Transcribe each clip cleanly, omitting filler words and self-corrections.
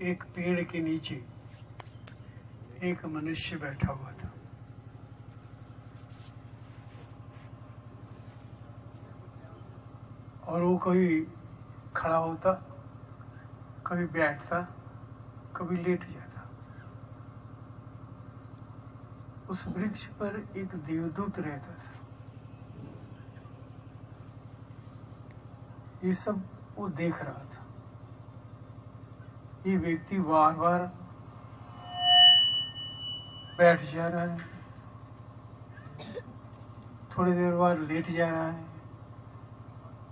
एक पेड़ के नीचे एक मनुष्य बैठा हुआ था। और वो कभी खड़ा होता, कभी बैठता, कभी लेट जाता। उस वृक्ष पर एक देवदूत रहता था। ये सब वो देख रहा था। ये व्यक्ति बार बार बैठ जा रहा है, थोड़ी देर बाद लेट जा रहा है,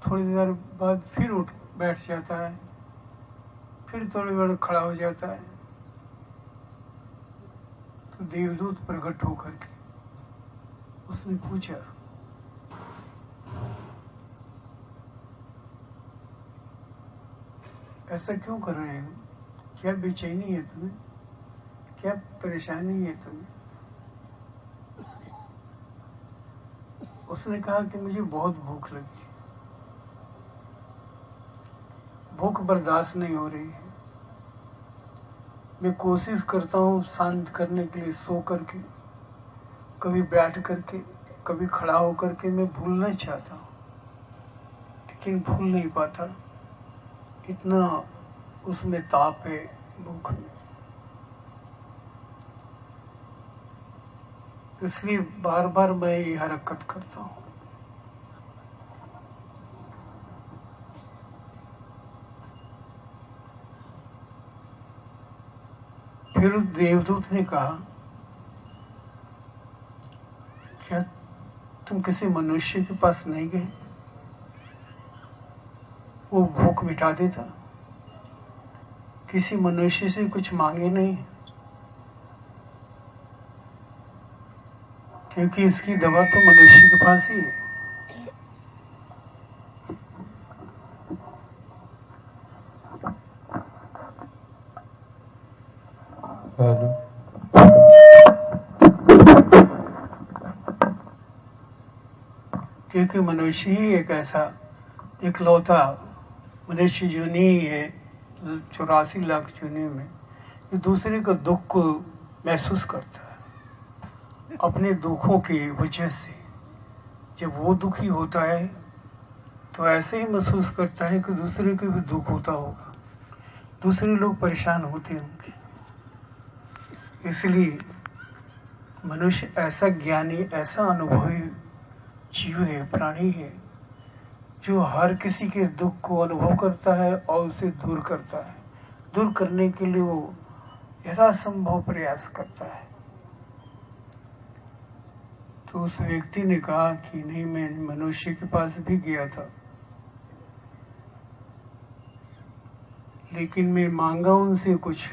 थोड़ी देर बाद फिर उठ बैठ जाता है, फिर थोड़ी देर खड़ा हो जाता है। तो देवदूत प्रकट होकर के उसने पूछा, ऐसा क्यों कर रहे हो? क्या बेचैनी है तुम्हें? क्या परेशानी है तुम्हें? उसने कहा कि मुझे बहुत भूख लगी, भूख बर्दाश्त नहीं हो रही है। मैं कोशिश करता हूँ शांत करने के लिए, सो करके, कभी बैठ करके, कभी खड़ा होकर के मैं भूलना चाहता हूँ, लेकिन भूल नहीं पाता। इतना उसमें ताप है भूख में, इसलिए बार बार मैं ये हरकत करता हूँ। फिर उस देवदूत ने कहा, क्या तुम किसी मनुष्य के पास नहीं गए? वो भूख मिटा देता। किसी मनुष्य से कुछ मांगे नहीं, क्योंकि इसकी दवा तो मनुष्य के पास ही है। क्योंकि मनुष्य ही एक ऐसा इकलौता मनुष्य योनि ही है 84 लाख योनि में, जो दूसरे का दुख को महसूस करता है अपने दुखों की वजह से। जब वो दुखी होता है तो ऐसे ही महसूस करता है कि दूसरे को भी दुख होता होगा, दूसरे लोग परेशान होते होंगे। इसलिए मनुष्य ऐसा ज्ञानी, ऐसा अनुभवी जीव है, प्राणी है, जो हर किसी के दुख को अनुभव करता है और उसे दूर करता है। दूर करने के लिए वो यथासंभव प्रयास करता है। तो उस व्यक्ति ने कहा कि नहीं, मैं मनुष्य के पास भी गया था, लेकिन मैं मांगा उनसे कुछ,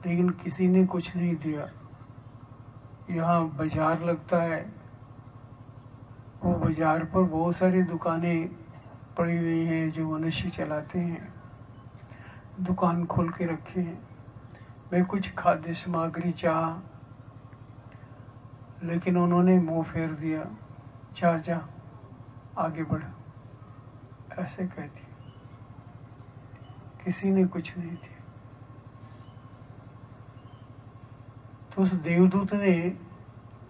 लेकिन किसी ने कुछ नहीं दिया। यहाँ बाजार लगता है, वो बाजार पर बहुत सारी दुकानें पड़ी हुई हैं जो मनुष्य चलाते हैं, दुकान खोल के रखे हैं। मैं कुछ खाद्य सामग्री चाहा, लेकिन उन्होंने मुंह फेर दिया, जा जा आगे बढ़, ऐसे कह दिया। किसी ने कुछ नहीं दिया। तो उस देवदूत ने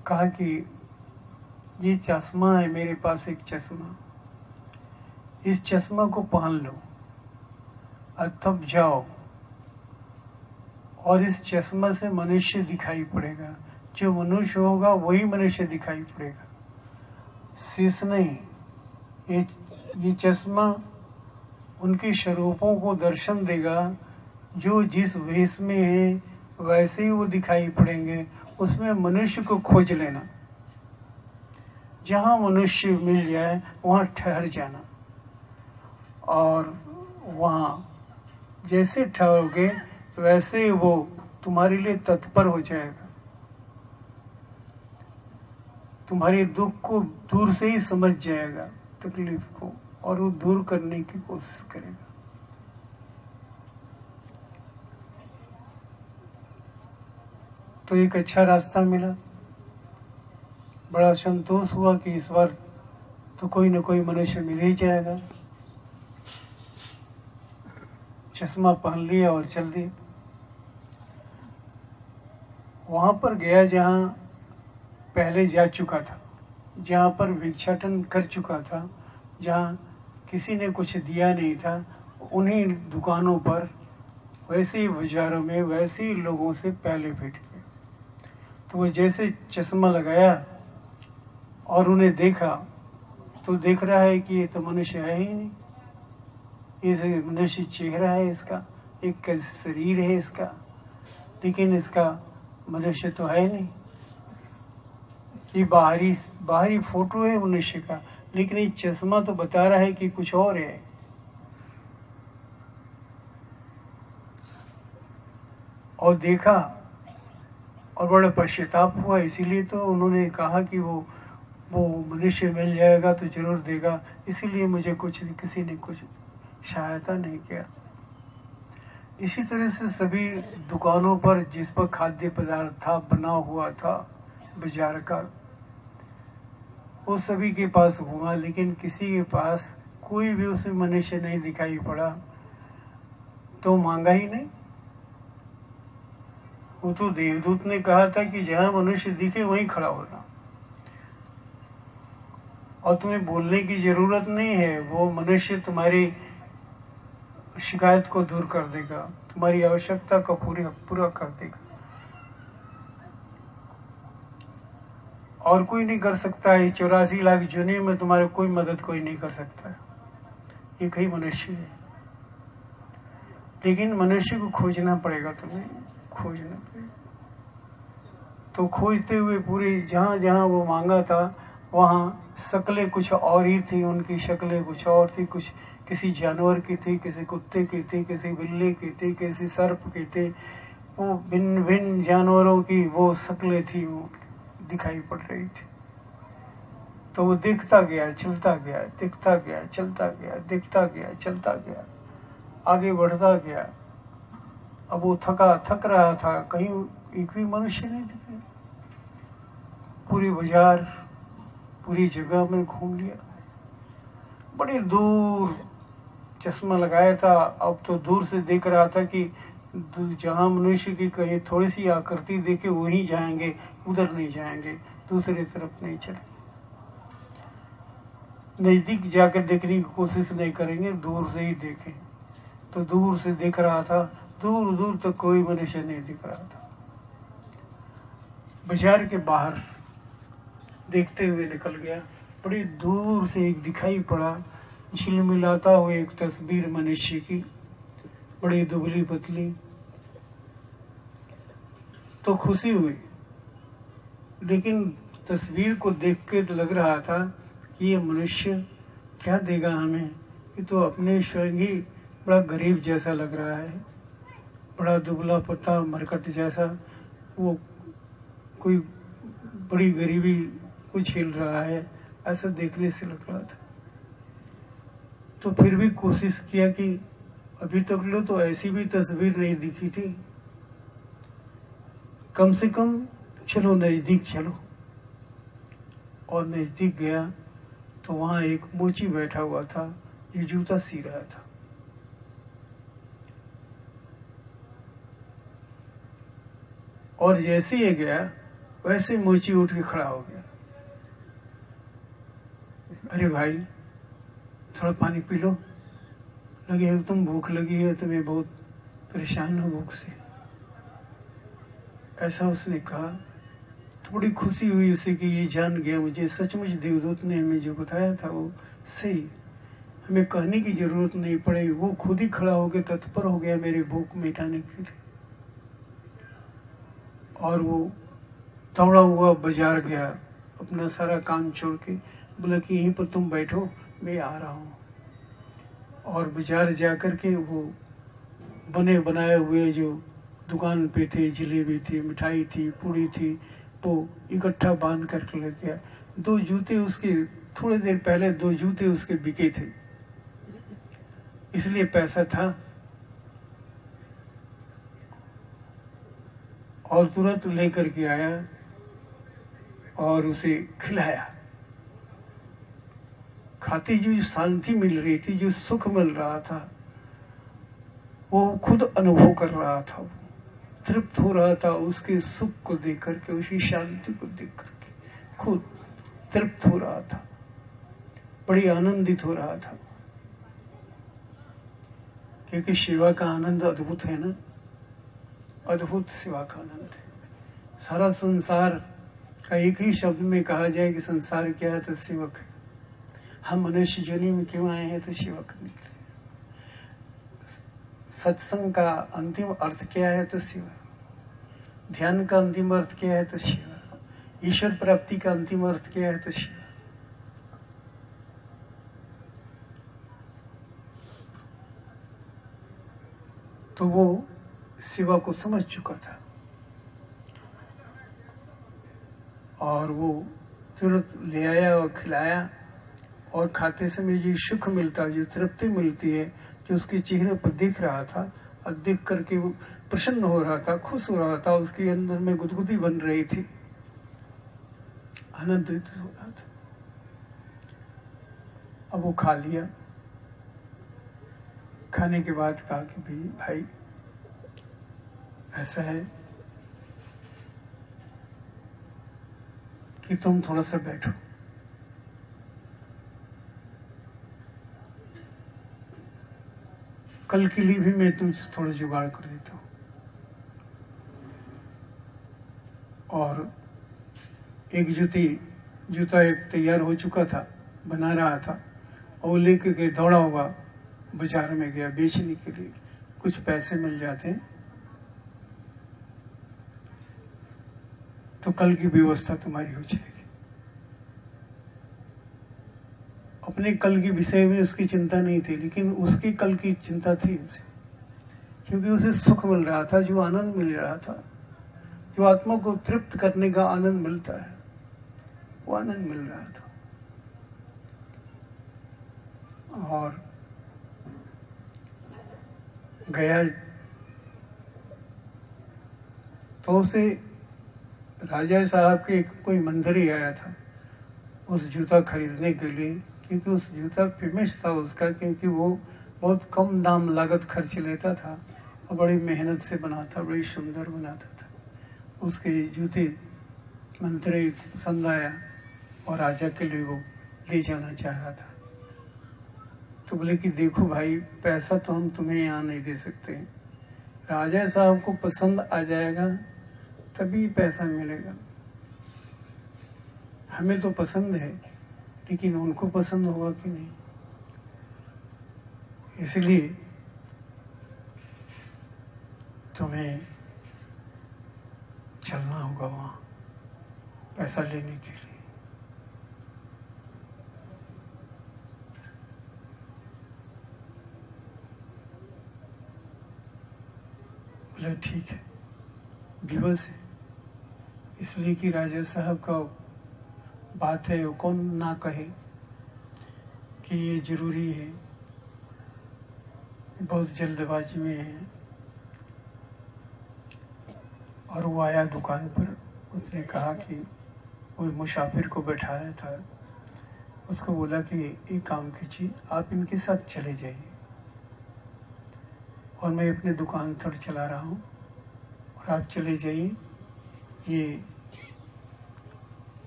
कहा कि ये चश्मा है मेरे पास, एक चश्मा, इस चश्मा को पहन लो और तब जाओ, और इस चश्मा से मनुष्य दिखाई पड़ेगा। जो मनुष्य होगा वही मनुष्य दिखाई पड़ेगा, शेष नहीं। ये चश्मा उनके स्वरूपों को दर्शन देगा, जो जिस वेश में है वैसे ही वो दिखाई पड़ेंगे। उसमें मनुष्य को खोज लेना, जहाँ मनुष्य मिल जाए वहाँ ठहर जाना, और वहाँ जैसे ठहरोगे वैसे ही वो तुम्हारे लिए तत्पर हो जाएगा, तुम्हारे दुख को दूर से ही समझ जाएगा, तकलीफ को, और वो दूर करने की कोशिश करेगा। तो एक अच्छा रास्ता मिला। बड़ा संतोष हुआ कि इस बार तो कोई न कोई मनुष्य मिल ही जाएगा। चश्मा पहन लिया और चल दिए। वहां पर गया जहाँ पहले जा चुका था, जहाँ पर भिक्षाटन कर चुका था, जहाँ किसी ने कुछ दिया नहीं था, उन्हीं दुकानों पर, वैसे ही बाजारों में, वैसे ही लोगों से पहले भेंट किया। तो वो जैसे चश्मा लगाया और उन्हें देखा तो देख रहा है कि ये तो मनुष्य है ही नहीं, ये मनुष्य चेहरा है इसका, एक शरीर है इसका, लेकिन इसका मनुष्य तो है नहीं। ये बाहरी फोटो है मनुष्य का, लेकिन ये चश्मा तो बता रहा है कि कुछ और है। और देखा और बड़ा पश्चाताप हुआ, इसीलिए तो उन्होंने कहा कि वो मनुष्य मिल जाएगा तो जरूर देगा, इसीलिए मुझे किसी ने कुछ सहायता नहीं किया। इसी तरह से सभी दुकानों पर जिस पर खाद्य पदार्थ था, बना हुआ था बाजार का, वो सभी के पास घूमा, लेकिन किसी के पास कोई भी उसमें मनुष्य नहीं दिखाई पड़ा। तो मांगा ही नहीं। वो तो देवदूत ने कहा था कि जहां मनुष्य दिखे वहीं खड़ा होना, और तुम्हें बोलने की जरूरत नहीं है। वो मनुष्य तुम्हारी शिकायत को दूर कर देगा, तुम्हारी आवश्यकता को पूरा कर देगा। और कोई नहीं कर सकता है। 84 लाख जुने में तुम्हारी कोई मदद कोई नहीं कर सकता। एक ही मनुष्य है, लेकिन मनुष्य को खोजना पड़ेगा, तुम्हें खोजना पड़ेगा। तो खोजते हुए पूरी जहां जहां वो मांगा था वहां शक्लें कुछ और ही थी, उनकी शक्लें कुछ और थी, कुछ किसी जानवर की थी, किसी कुत्ते की थी, किसी बिल्ली की थी, किसी सर्प की थी। वो भिन्न भिन्न जानवरों की वो शक्लें थी, वो दिखाई पड़ रही थी। तो वो देखता गया, चलता गया, देखता गया, चलता गया, देखता गया, चलता गया, आगे बढ़ता गया। अब वो थक रहा था, कहीं एक भी मनुष्य नहीं दिखे। पूरी बाजार, पूरी जगह में घूम लिया, बड़ी दूर चश्मा लगाया था। अब तो दूर से देख रहा था कि जहां मनुष्य की कहीं थोड़ी सी आकृति देखे वहीं जाएंगे, उधर नहीं जाएंगे, दूसरी तरफ नहीं चलेंगे, नजदीक जाकर देखने की कोशिश नहीं करेंगे, दूर से ही देखें। तो दूर से देख रहा था, दूर दूर तक कोई मनुष्य नहीं दिख रहा था। बाजार के बाहर देखते हुए निकल गया, बड़ी दूर से एक दिखाई पड़ा, झिलमिलाता हुआ एक तस्वीर मनुष्य की, बड़ी दुबली पतली। तो खुशी हुई, लेकिन तस्वीर को देख के लग रहा था कि ये मनुष्य क्या देगा हमें, ये तो अपने स्वयं ही बड़ा गरीब जैसा लग रहा है, बड़ा दुबला पतला मरकट जैसा, वो कोई बड़ी गरीबी को झेल रहा है, ऐसा देखने से लग रहा था। तो फिर भी कोशिश किया कि अभी तक लो तो ऐसी भी तस्वीर नहीं दिखी थी, कम से कम चलो नजदीक चलो। और नजदीक गया तो वहां एक मोची बैठा हुआ था, ये जूता सी रहा था। और जैसे ही गया वैसे मोची उठ के खड़ा हो गया। अरे भाई थोड़ा पानी पी लो, लगे है तुम भूख लगी है, तुम्हें बहुत परेशान हो भूख से, ऐसा उसने कहा। तो बड़ी खुशी हुई उसे कि ये जान गया मुझे, सचमुच देवदूत ने हमें जो बताया था वो सही, हमें कहने की जरूरत नहीं पड़ी, वो खुद ही खड़ा होकर तत्पर हो गया मेरी भूख मिटाने के लिए। और वो दौड़ा हुआ बाजार गया, अपना सारा काम छोड़ के, बोला कि यहीं पर तुम बैठो, मैं आ रहा हूँ। और बाजार जाकर के वो बने बनाए हुए जो दुकान पे थे, जलेबी थी, मिठाई थी, पूड़ी थी, वो इकट्ठा बांध करके ले गया। 2 जूते उसके, थोड़ी देर पहले 2 जूते उसके बिके थे, इसलिए पैसा था। और तुरंत लेकर के आया और उसे खिलाया। खाते जो शांति मिल रही थी, जो सुख मिल रहा था, वो खुद अनुभव कर रहा था, तृप्त हो रहा था उसके सुख को देख करके, उसकी शांति को देख करके खुद तृप्त हो रहा था, बड़ी आनंदित हो रहा था। क्योंकि शिवा का आनंद अद्भुत है ना, अद्भुत शिवा का आनंद है। सारा संसार का एक ही शब्द में कहा जाए कि संसार क्या है तो सेवक है। हम मनुष्य योनि में क्यों आए हैं तो सेवा करने के लिए। सत्संग का अंतिम अर्थ क्या है तो सेवा, ध्यान का अंतिम अर्थ क्या है तो सेवा, ईश्वर प्राप्ति का अंतिम अर्थ क्या है तो सेवा। तो वो सेवा को समझ चुका था और वो तुरंत ले आया और खिलाया, और खाते समय जो सुख मिलता, जो तृप्ति मिलती है, जो उसके चेहरे पर दिख रहा था, और दिख करके वो प्रसन्न हो रहा था, खुश हो रहा था, उसके अंदर में गुदगुदी बन रही थी, आनंदित हो रहा था। अब वो खा लिया। खाने के बाद कहा कि भाई ऐसा है कि तुम थोड़ा सा बैठो, कल के लिए भी मैं तुमसे थोड़ा जुगाड़ कर देता हूं। और एक जूता एक तैयार हो चुका था, बना रहा था, और लेके के दौड़ा हुआ बाजार में गया बेचने के लिए। कुछ पैसे मिल जाते हैं तो कल की व्यवस्था तुम्हारी हो जाएगी। अपने कल के विषय में उसकी चिंता नहीं थी, लेकिन उसकी कल की चिंता थी उसे, क्योंकि उसे सुख मिल रहा था, जो आनंद मिल रहा था, जो आत्मा को तृप्त करने का आनंद मिलता है, वो आनंद मिल रहा था। और गया तो उसे राजा साहब के कोई मंत्री आया था उस जूता खरीदने के लिए, क्योंकि उस जूता फेमस था उसका, क्योंकि वो बहुत कम दाम लागत खर्च लेता था और बड़ी मेहनत से बनाता, बड़ी सुंदर बनाता था। उसके जूते मंत्री पसंद आया और राजा के लिए वो ले जाना चाह रहा था। तो बोले कि देखो भाई, पैसा तो हम तुम्हें यहाँ नहीं दे सकते, राजा साहब को पसंद आ जाएगा तभी पैसा मिलेगा। हमें तो पसंद है, लेकिन उनको पसंद होगा कि नहीं, इसलिए तुम्हें चलना होगा वहां पैसा लेने के लिए। बोले ठीक है। विवश है, इसलिए कि राजा साहब का बात है, वो कौन ना कहे कि ये जरूरी है, बहुत जल्दबाजी में है। और वो आया दुकान पर, उसने कहा कि वो मुसाफिर को बैठाया था, उसको बोला कि एक काम कीजिए, आप इनके साथ चले जाइए और मैं अपनी दुकान पर चला रहा हूँ और आप चले जाइए, ये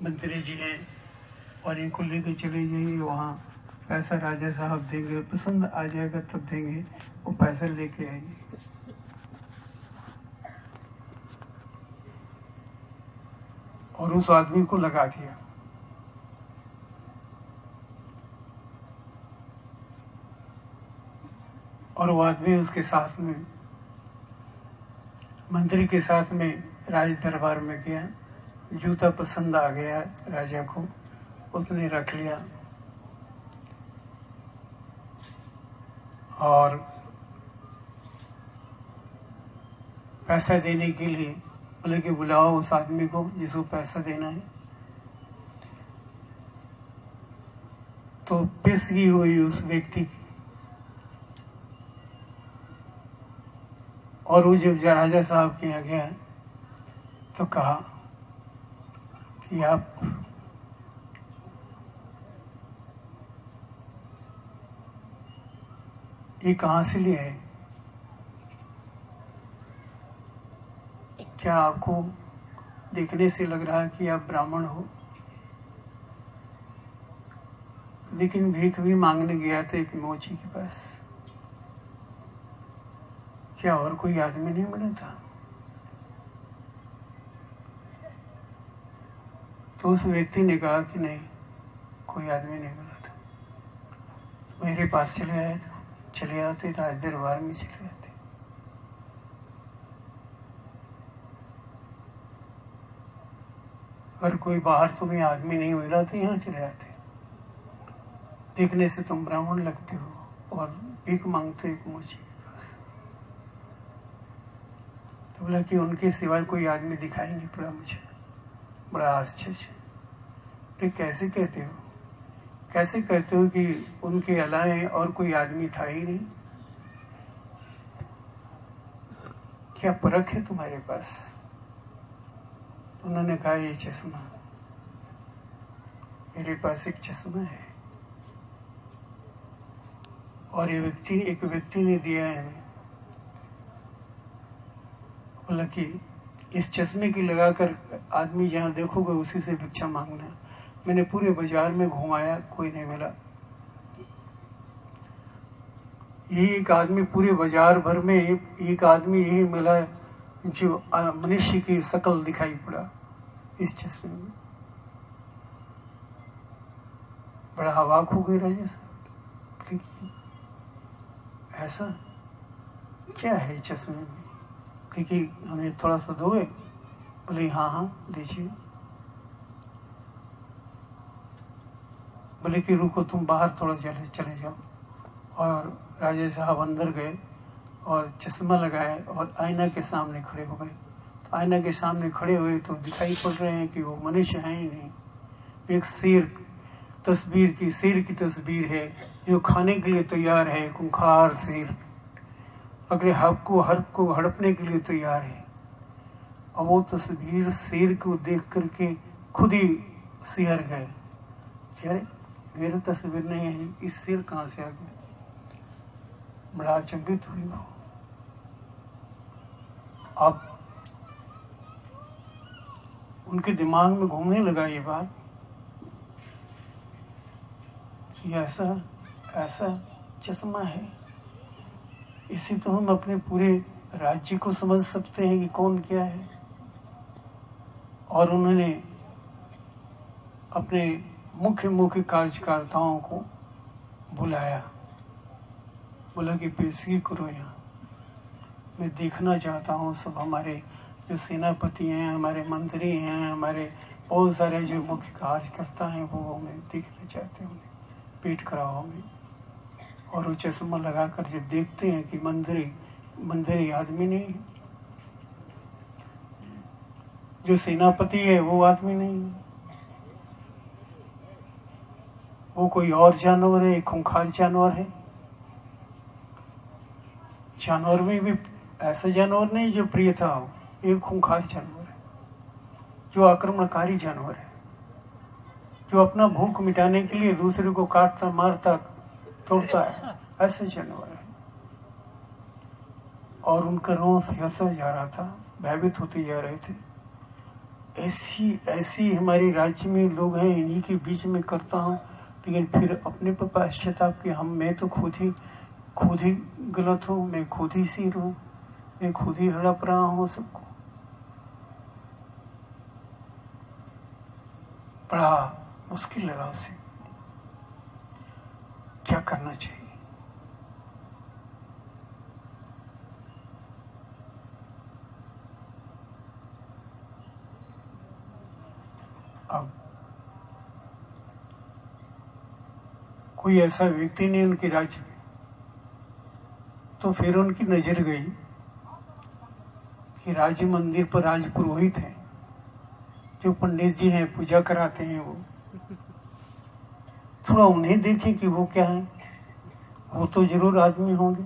मंत्री जी हैं और इनको लेके चले जाइए, वहाँ पैसा राजा साहब देंगे, पसंद आ जाएगा तब देंगे, वो पैसा लेके आएंगे। और उस आदमी को लगा दिया। और वो आदमी उसके साथ में, मंत्री के साथ में राज दरबार में गया। जूता पसंद आ गया राजा को, उसने रख लिया और पैसा देने के लिए बोले कि बुलाओ उस आदमी को जिसको पैसा देना है। तो पेशगी हुई उस व्यक्ति की, और वो जब राजा साहब के यहाँ गया तो कहा कि आप ये कहाँ से लिए है? क्या आपको देखने से लग रहा है कि आप ब्राह्मण हो? लेकिन भीख भी मांगने गया था एक मोची के पास, क्या और कोई आदमी नहीं मिला था? तो उस व्यक्ति ने कहा कि नहीं, कोई आदमी नहीं मिला था। मेरे पास चले आते, राज दरबार में चले आते। अगर कोई बाहर तुम्हें आदमी नहीं मिला तो यहाँ चले आते। देखने से तुम ब्राह्मण लगते हो और भीख मांगते एक मोची के पास। तो बोला कि उनके सिवाय कोई आदमी दिखाई नहीं पड़ा मुझे। बड़ा आश्चर्य। तो कैसे कहते हो? कैसे कहते हो कि उनके अलावा और कोई आदमी था ही नहीं? क्या परख है तुम्हारे पास? तो उन्होंने कहा ये चश्मा, मेरे पास एक चश्मा है और ये एक व्यक्ति ने दिया है हमें। बोला कि इस चश्मे की लगाकर आदमी जहां देखोगे उसी से भिक्षा मांगना। मैंने पूरे बाजार में घुमाया, कोई नहीं मिला। यही एक आदमी, पूरे बाजार भर में एक आदमी यही मिला जो मनुष्य की शकल दिखाई पड़ा इस चश्मे में। बड़ा अवाक हो गए राजा साहब, ऐसा क्या है चश्मे में? क्योंकि हमें थोड़ा सा दोगे? बोले हाँ हाँ दीजिए। बोले कि रुको, तुम बाहर थोड़ा चले जाओ। और राजा साहब अंदर गए और चश्मा लगाए और आईना के सामने खड़े हो गए। तो आईना के सामने खड़े हुए तो दिखाई पड़ रहे हैं कि वो मनुष्य है ही नहीं। एक शेर की तस्वीर है जो खाने के लिए तैयार है, खूंखार शेर, अगले हक को हड़पने के लिए तैयार है। और वो तस्वीर शेर को देख करके खुद ही सिहर गए। अरे मेरी तस्वीर नहीं है, इस शेर कहाँ से आ गया? बड़ा अचंभित हुई वो। अब उनके दिमाग में घूमने लगा ये बात कि ऐसा चश्मा है, इसी तो हम अपने पूरे राज्य को समझ सकते हैं कि कौन क्या है। और उन्होंने अपने मुख्य कार्यकर्ताओं को बुलाया। बोला कि पेशगी करो यहाँ, मैं देखना चाहता हूँ सब हमारे जो सेनापति हैं, हमारे मंत्री हैं, हमारे बहुत सारे जो मुख्य कार्यकर्ता हैं वो हमें देखना चाहते हैं, पेट कराओ हमें। और वो चश्मा लगाकर जब देखते हैं कि मंदिरी आदमी नहीं है, जो सेनापति है वो आदमी नहीं है, वो कोई और जानवर है, खूंखार जानवर है। जानवर में भी ऐसा जानवर नहीं जो प्रियता हो, एक खूंखार जानवर है, जो आक्रमणकारी जानवर है, जो अपना भूख मिटाने के लिए दूसरे को काटता मारता तोड़ता है, ऐसे जानवर है। और उनका रोष हंसा जा रहा था, भयभीत होते जा रहे थे। ऐसी हमारे राज्य में लोग हैं, इन्हीं के बीच में करता हूँ, लेकिन फिर अपने पर पश्चाताप कि मैं तो खुद ही गलत हूँ, मैं खुद ही सिर हूँ, मैं खुद ही हड़प रहा हूँ सबको। बड़ा मुश्किल लगा उसे, क्या करना चाहिए। अब कोई ऐसा व्यक्ति नहीं उनके राज्य में। तो फिर उनकी नजर गई कि राज्य मंदिर पर राज पुरोहित हैं, जो पंडित जी हैं, पूजा कराते हैं, वो थोड़ा उन्हें देखें कि वो क्या है। वो तो जरूर आदमी होंगे,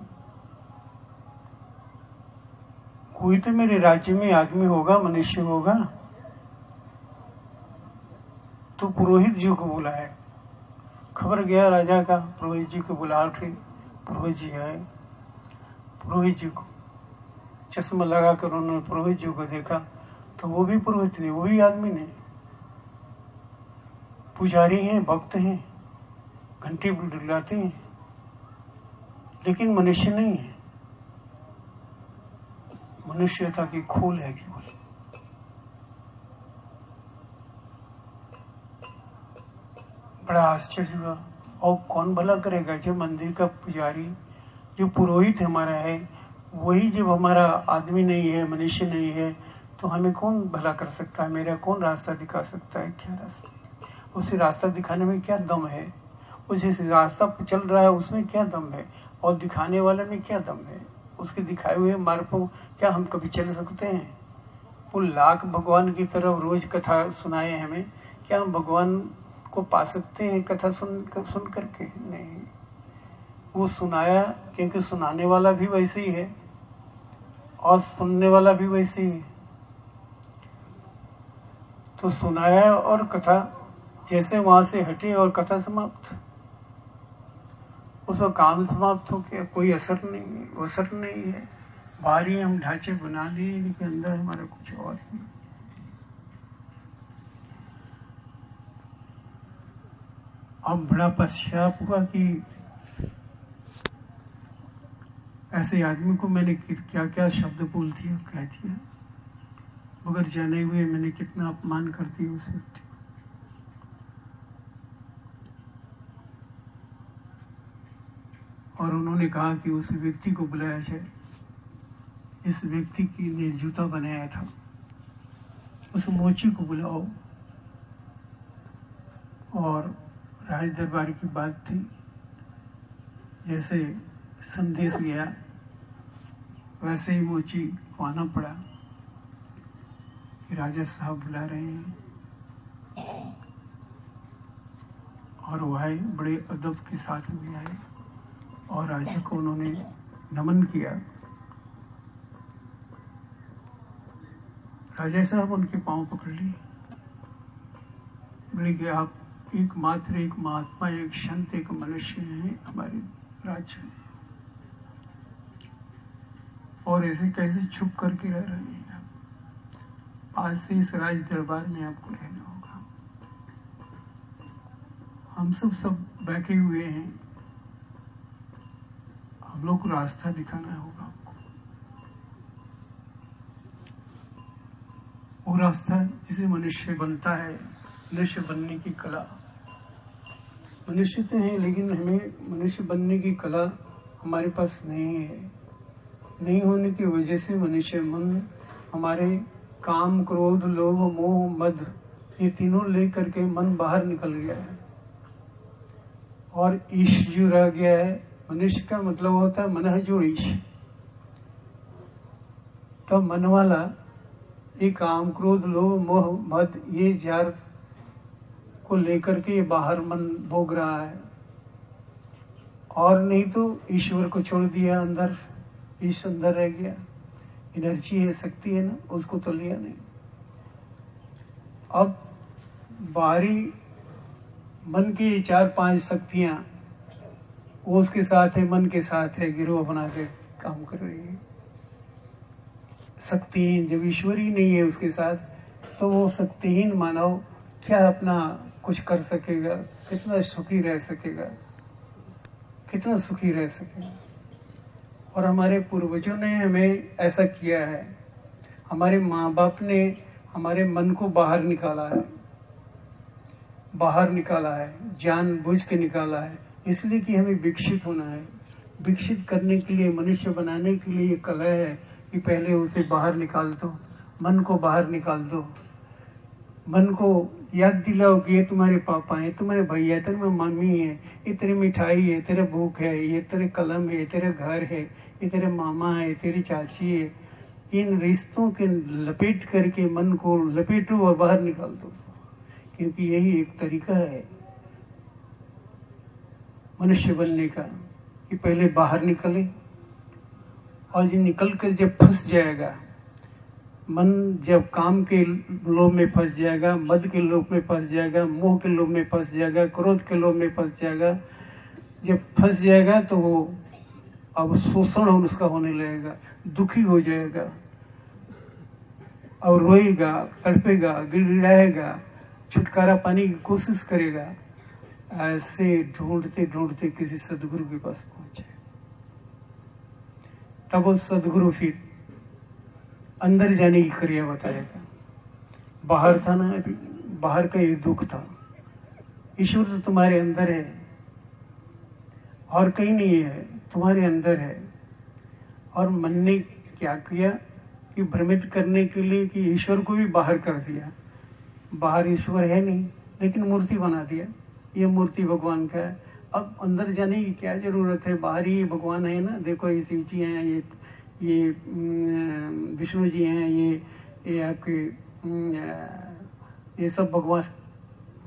कोई तो मेरे राज्य में आदमी होगा, मनुष्य होगा। तो पुरोहित जी को बुलाया। खबर गया राजा का, पुरोहित जी को बुला उठे। पुरोहित जी आए। पुरोहित जी को चश्मा लगाकर उन्होंने पुरोहित जी को देखा। तो वो भी पुरोहित नहीं, वो भी आदमी नहीं, पुजारी हैं, भक्त हैं, घंटी बुलाते हैं, लेकिन मनुष्य नहीं है। मनुष्यता की खोल है केवल। बड़ा आश्चर्य हुआ। और कौन भला करेगा? जो मंदिर का पुजारी, जो पुरोहित हमारा है, वही जब हमारा आदमी नहीं है, मनुष्य नहीं है, तो हमें कौन भला कर सकता है? मेरा कौन रास्ता दिखा सकता है? क्या रास्ता? उसे रास्ता दिखाने में क्या दम है? उसे रास्ता चल रहा है उसमें क्या दम है? और दिखाने वाले में क्या दम है? उसके दिखाए हुए मार्ग पर क्या हम कभी चल सकते हैं? वो लाख भगवान की तरफ रोज कथा सुनाए हमें, क्या हम भगवान को पा सकते हैं कथा सुन करके? नहीं। वो सुनाया क्योंकि सुनाने वाला भी वैसे ही है और सुनने वाला भी वैसे ही है। तो सुनाया और कथा जैसे वहां से हटे और कथा समाप्त, उसका काम समाप्त हो गया, कोई असर नहीं है। बाहरी हम ढांचे बना लिए, लेकिन अंदर हमारा कुछ और है। अब बड़ा पश्चाताप हुआ कि ऐसे आदमी को मैंने क्या क्या शब्द बोल दिया, कह दिया, मगर जाने हुए मैंने कितना अपमान कर दिया उस व्यक्ति को। और उन्होंने कहा कि उस व्यक्ति को बुलाया जाए। इस व्यक्ति की ने जूता बनाया था, उस मोची को बुलाओ। और राज दरबार की बात थी, जैसे संदेश गया वैसे ही मोची को आना पड़ा कि राजा साहब बुला रहे हैं। और वो आए, बड़े अदब के साथ में आए और राजा को उन्होंने नमन किया। राजा साहब उनके पांव पकड़ लिए, बोले कि आप एकमात्र एक महात्मा, एक संत, एक मनुष्य हैं हमारे राज्य में, और ऐसे कैसे छुप करके रह रहे हैं? आज से इस राज दरबार में आपको रहना होगा। हम सब बैठे हुए हैं, हम लोग को रास्ता दिखाना होगा आपको। वो रास्ता जिसे मनुष्य बनता है, मनुष्य बनने की कला। मनुष्य तो है, लेकिन हमें मनुष्य बनने की कला हमारे पास नहीं है। नहीं होने की वजह से मनुष्य मन हमारे काम, क्रोध, लोभ, मोह, मद, ये तीनों लेकर के मन बाहर निकल गया है और ईश जो रह गया है। मनुष्य का मतलब होता है मन जो ईश। तो मन वाला ये काम, क्रोध, लोभ, मोह, मद, ये जार को लेकर के बाहर मन भोग रहा है। और नहीं तो ईश्वर को छोड़ दिया, अंदर ईश अंदर रह गया। एनर्जी है, शक्ति है ना, उसको तो लिया नहीं। अब बाहरी मन की 4-5 शक्तियां वो उसके साथ है, मन के साथ है, गिरोह बना के काम कर रही है। शक्तिहीन जब ईश्वर ही नहीं है उसके साथ, तो वो शक्तिहीन मानव क्या अपना कुछ कर सकेगा? कितना सुखी रह सकेगा? कितना सुखी रह सकेगा? और हमारे पूर्वजों ने हमें ऐसा किया है। हमारे माँ बाप ने हमारे मन को बाहर निकाला है, जानबूझ के निकाला है, इसलिए कि हमें विकसित होना है। विकसित करने के लिए, मनुष्य बनाने के लिए ये कला है कि पहले उसे बाहर निकाल दो, मन को बाहर निकाल दो। मन को याद दिलाओ कि ये तुम्हारे पापा है, तुम्हारे भैया है, तेरे मम्मी है, ये तेरी मिठाई है, तेरा भूख है, ये तेरे कलम है, तेरा घर है, ये तेरे मामा है, तेरी चाची है। इन रिश्तों के लपेट करके मन को लपेटो और बाहर निकाल दो, क्योंकि यही एक तरीका है मनुष्य बनने का कि पहले बाहर निकले। और ये निकल कर जब फंस जाएगा मन, जब काम के लोभ में फंस जाएगा, मद के लोभ में फंस जाएगा, मोह के लोभ में फंस जाएगा, क्रोध के लोभ में फंस जाएगा, जब फंस जाएगा तो वो अब शोषण उसका होने लगेगा, दुखी हो जाएगा। और रोएगा, तड़पेगा, गिड़गिड़ाएगा, छुटकारा पाने की कोशिश करेगा। ऐसे ढूंढते ढूंढते किसी सदगुरु के पास पहुंचे, तब वो सदगुरु फिर अंदर जाने की क्रिया बताएगा। बाहर था ना, अभी बाहर का एक दुख था। ईश्वर तो तुम्हारे अंदर है और कहीं नहीं है, तुम्हारे अंदर है। और मन ने क्या किया कि भ्रमित करने के लिए कि ईश्वर को भी बाहर कर दिया। बाहर ईश्वर है नहीं, लेकिन मूर्ति बना दिया, ये मूर्ति भगवान का है। अब अंदर जाने की क्या जरूरत है, बाहर ही भगवान है ना। देखो ये शिव जी हैं, ये विष्णु जी हैं, ये आपके ये सब भगवान,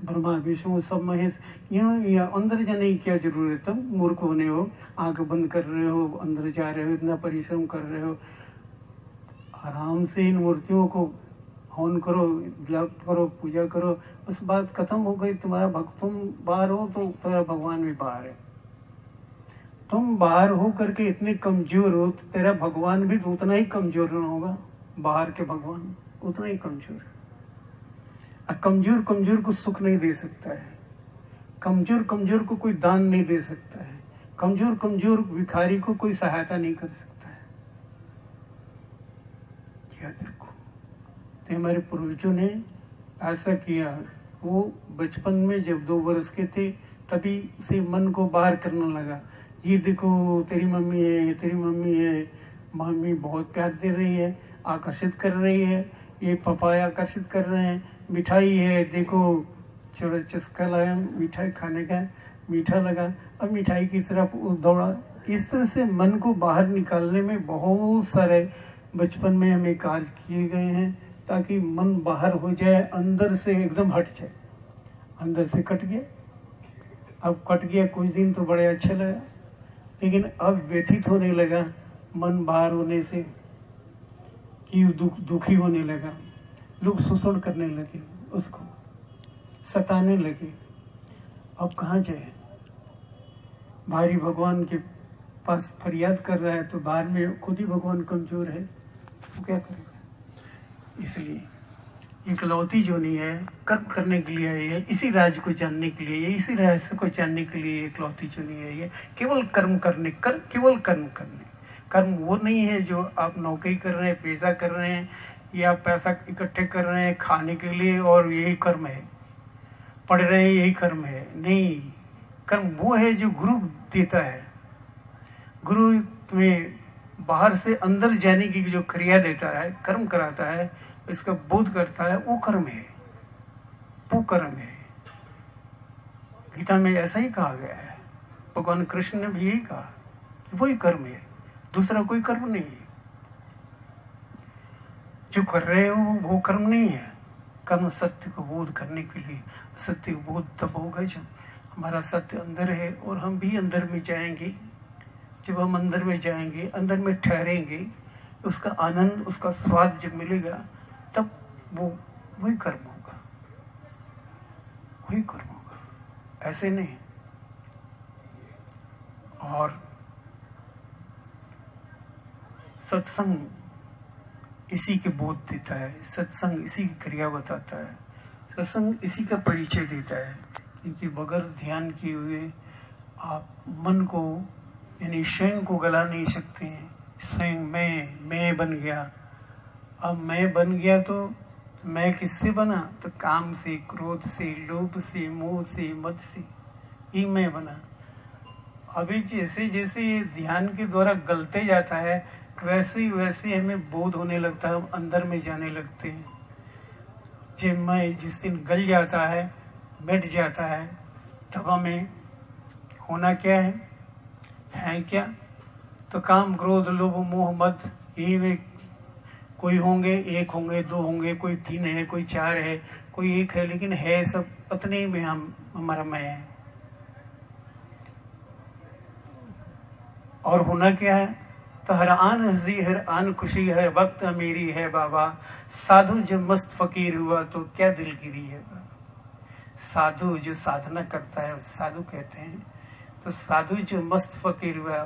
ब्रह्मा विष्णु सब महेश, यहाँ अंदर जाने की क्या जरूरत है। तुम मूर्ख होने हो, आंख बंद कर रहे हो, अंदर जा रहे हो, इतना परिश्रम कर रहे हो। आराम से इन मूर्तियों को हवन करो, जप करो, पूजा करो, बस बात खत्म हो गई। तुम्हारा भक्त, तुम बाहर हो तो तुम्हारा भगवान भी बाहर है। तुम बाहर हो करके इतने कमजोर हो तो तेरा भगवान भी तो उतना ही कमजोर होगा। बाहर के भगवान उतना ही कमजोर है। कमजोर कमजोर को सुख नहीं दे सकता है, कमजोर कमजोर को कोई दान नहीं दे सकता है, कमजोर कमजोर भिखारी को कोई सहायता नहीं कर सकता है। याद रखो, तो हमारे पूर्वजों ने ऐसा किया। वो बचपन में जब 2 वर्ष के थे तभी से मन को बाहर करने लगा। ये देखो तेरी मम्मी है, ये तेरी मम्मी है, मम्मी बहुत प्यार दे रही है, आकर्षित कर रही है, ये पपाया आकर्षित कर रहे हैं, मिठाई है, देखो चस्का लगा मिठाई खाने का, मीठा लगा, अब मिठाई की तरफ दौड़ा। इस तरह से मन को बाहर निकालने में बहुत सारे बचपन में हमें कार्य किए गए हैं, ताकि मन बाहर हो जाए, अंदर से एकदम हट जाए। अंदर से कट गया, अब कट गया, कुछ दिन तो बड़े अच्छा लगा, लेकिन अब व्यथित होने लगा मन बाहर होने से, कि दुखी होने लगा। लोग शोषण करने लगे, उसको सताने लगे। अब कहाँ जाए, बाहरी भगवान के पास फरियाद कर रहा है तो बाहर में खुद ही भगवान कमजोर है, वो क्या करेगा। इसलिए इकलौती जो नहीं है, कर्म करने के लिए है, इसी राज को जानने के लिए, इसी रहस्य को जानने के लिए इकलौती जो नहीं है, ये केवल कर्म करने, केवल कर्म करने। कर्म वो नहीं है जो आप नौकरी कर रहे हैं, पैसा कर रहे हैं, या पैसा इकट्ठे कर रहे हैं खाने के लिए और यही कर्म है, पढ़ रहे हैं यही कर्म है। नहीं, कर्म वो है जो गुरु देता है। गुरु तुम्हें बाहर से अंदर जाने की जो क्रिया देता है, कर्म कराता है, इसका बोध करता है, वो कर्म है, वो कर्म है। गीता में ऐसा ही कहा गया है, भगवान कृष्ण ने भी यही कहा कि वही कर्म है, दूसरा कोई कर्म नहीं है। जो कर रहे हो वो कर्म नहीं है। कर्म सत्य को बोध करने के लिए, सत्य को बोध तब होगा जब हमारा सत्य अंदर है, और हम भी अंदर में जाएंगे। जब हम अंदर में जाएंगे, अंदर में ठहरेंगे, उसका आनंद, उसका स्वाद जब मिलेगा, तब वो वही कर्म होगा, वही कर्म होगा, ऐसे नहीं। और सत्संग इसी के बोध देता है, सत्संग इसी की क्रिया बताता है, सत्संग इसी का परिचय देता है। क्योंकि बगैर ध्यान किए हुए आप मन को, यानी स्वयं को गला नहीं सकते हैं। स्वयं मैं बन गया। अब मैं बन गया तो मैं किससे बना, तो काम से, क्रोध से, लोभ से, मोह से, मद से, ही मैं बना। अभी जैसे जैसे ये ध्यान के द्वारा गलते जाता है, वैसे वैसे हमें बोध होने लगता है, हम अंदर में जाने लगते हैं। जब मैं जिस दिन गल जाता है, मिट जाता है, तब हमें होना क्या है क्या, तो काम, क्रोध, लोभ, मोह, मद, यही में कोई होंगे, 1 होंगे, 2 होंगे, कोई 3 है, कोई 4 है, कोई 1 है, लेकिन है सब उतने ही में हमारा मैं है। और होना क्या है, तो हर आन हंसी, हर आन खुशी, हर वक्त मेरी है बाबा। साधु जब मस्त फकीर हुआ तो क्या दिलगिरी है बाबा। साधु जो साधना करता है साधु कहते हैं। तो साधु जो मस्त फकीर हुआ,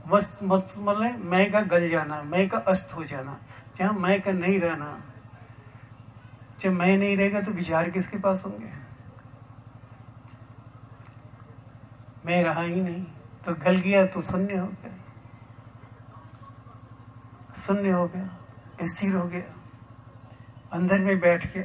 मस्त मतलब मैं का गल जाना, मैं का अस्त हो जाना, जहाँ मैं का नहीं रहना, जब मैं नहीं रहेगा तो विचार किसके पास होंगे? मैं रहा ही नहीं तो गल गया तो शून्य हो गया, शून्य हो गया, स्थिर हो गया, अंदर में बैठ के।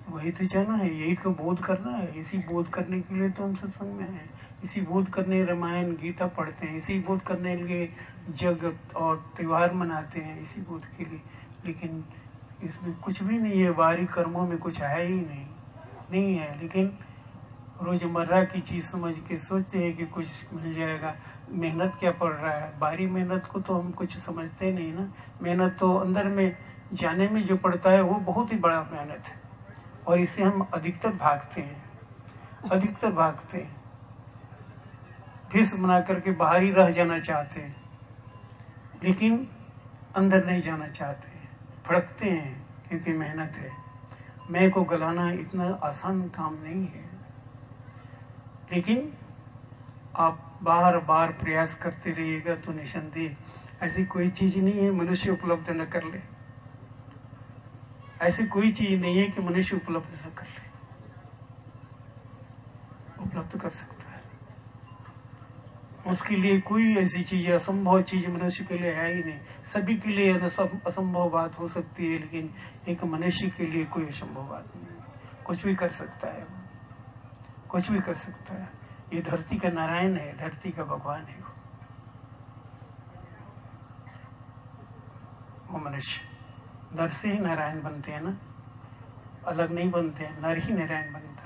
वही तो जाना है, यही तो बोध करना है। इसी बोध करने के लिए तो हम सत्संग में हैं, इसी बोध करने रामायण गीता पढ़ते हैं, इसी बोध करने के लिए जगत और त्योहार मनाते हैं, इसी बोध के लिए। लेकिन इसमें कुछ भी नहीं है, बाहरी कर्मों में कुछ है ही नहीं है। लेकिन रोजमर्रा की चीज समझ के सोचते हैं कि कुछ मिल जाएगा। मेहनत क्या पड़ रहा है? बाहरी मेहनत को तो हम कुछ समझते नहीं ना। मेहनत तो अंदर में जाने में जो पड़ता है वो बहुत ही बड़ा मेहनत है, और इससे हम अधिकतर भागते हैं। भेष बना करके बाहर ही रह जाना चाहते हैं, लेकिन अंदर नहीं जाना चाहते हैं, भड़कते हैं, क्योंकि मेहनत है। मैं को गलाना इतना आसान काम नहीं है, लेकिन आप बार बार प्रयास करते रहिएगा तो निसंदेह ऐसी कोई चीज नहीं है मनुष्य उपलब्ध न कर ले। ऐसी कोई चीज नहीं है कि मनुष्य उपलब्ध न कर ले, उपलब्ध कर सकता है। उसके लिए कोई ऐसी चीज, असंभव चीज मनुष्य के लिए है ही नहीं। सभी के लिए असंभव बात हो सकती है, लेकिन एक मनुष्य के लिए कोई असंभव बात नहीं है। कुछ भी कर सकता है, कुछ भी कर सकता है। ये धरती का नारायण है, धरती का भगवान है वो मनुष्य। नर से ही नारायण बनते हैं ना, अलग नहीं बनते हैं, नर ही नारायण बनते हैं।